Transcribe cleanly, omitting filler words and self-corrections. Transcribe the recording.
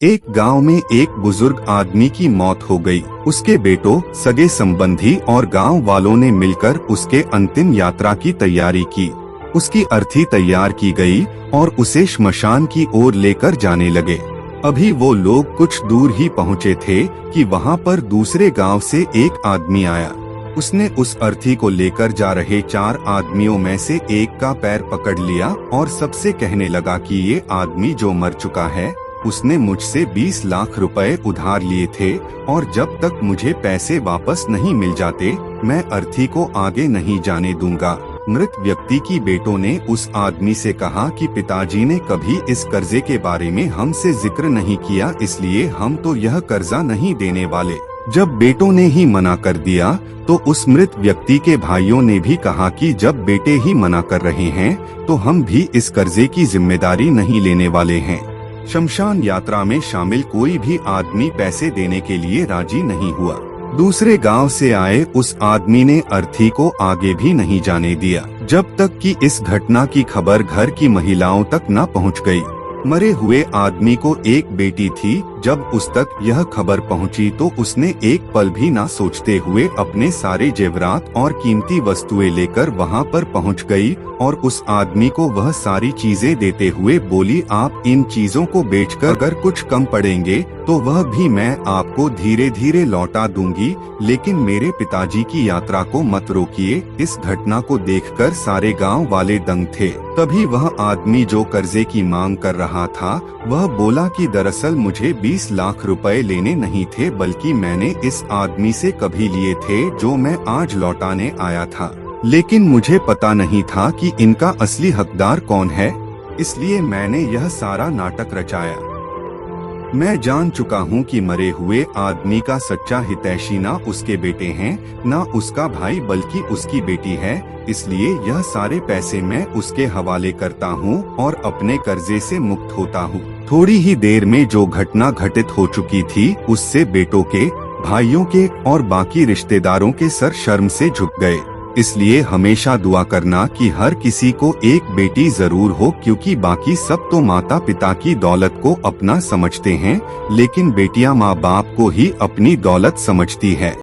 एक गांव में एक बुजुर्ग आदमी की मौत हो गई। उसके बेटों, सगे संबंधी और गांव वालों ने मिलकर उसके अंतिम यात्रा की तैयारी की। उसकी अर्थी तैयार की गई और उसे श्मशान की ओर लेकर जाने लगे। अभी वो लोग कुछ दूर ही पहुँचे थे कि वहाँ पर दूसरे गांव से एक आदमी आया। उसने उस अर्थी को लेकर जा रहे 4 आदमियों में से एक का पैर पकड़ लिया और सबसे कहने लगा कि ये आदमी जो मर चुका है, उसने मुझसे 20 लाख रुपए उधार लिए थे और जब तक मुझे पैसे वापस नहीं मिल जाते, मैं अर्थी को आगे नहीं जाने दूंगा। मृत व्यक्ति की बेटों ने उस आदमी से कहा कि पिताजी ने कभी इस कर्जे के बारे में हमसे जिक्र नहीं किया, इसलिए हम तो यह कर्जा नहीं देने वाले। जब बेटों ने ही मना कर दिया तो उस मृत व्यक्ति के भाइयों ने भी कहा कि जब बेटे ही मना कर रहे हैं तो हम भी इस कर्जे की जिम्मेदारी नहीं लेने वाले हैं। शमशान यात्रा में शामिल कोई भी आदमी पैसे देने के लिए राजी नहीं हुआ। दूसरे गांव से आए उस आदमी ने अर्थी को आगे भी नहीं जाने दिया, जब तक कि इस घटना की खबर घर की महिलाओं तक न पहुंच गई। मरे हुए आदमी को एक बेटी थी। जब उस तक यह खबर पहुंची तो उसने एक पल भी ना सोचते हुए अपने सारे जेवरात और कीमती वस्तुएं लेकर वहां पर पहुंच गई और उस आदमी को वह सारी चीजें देते हुए बोली, आप इन चीजों को बेचकर अगर कुछ कम पड़ेंगे तो वह भी मैं आपको धीरे धीरे लौटा दूंगी, लेकिन मेरे पिताजी की यात्रा को मत रोकिए। इस घटना को देखकर सारे गांव वाले दंग थे। तभी वह आदमी जो कर्जे की मांग कर रहा था, वह बोला कि दरअसल मुझे 20 लाख रुपए लेने नहीं थे, बल्कि मैंने इस आदमी से कभी लिए थे जो मैं आज लौटाने आया था, लेकिन मुझे पता नहीं था कि इनका असली हकदार कौन है, इसलिए मैंने यह सारा नाटक रचाया। मैं जान चुका हूँ कि मरे हुए आदमी का सच्चा हितैषी ना उसके बेटे हैं, ना उसका भाई, बल्कि उसकी बेटी है। इसलिए यह सारे पैसे मैं उसके हवाले करता हूँ और अपने कर्जे से मुक्त होता हूँ। थोड़ी ही देर में जो घटना घटित हो चुकी थी, उससे बेटों के, भाइयों के और बाकी रिश्तेदारों के सर शर्म से झुक गए। इसलिए हमेशा दुआ करना कि हर किसी को एक बेटी जरूर हो, क्योंकि बाकी सब तो माता पिता की दौलत को अपना समझते हैं, लेकिन बेटियां माँ बाप को ही अपनी दौलत समझती है।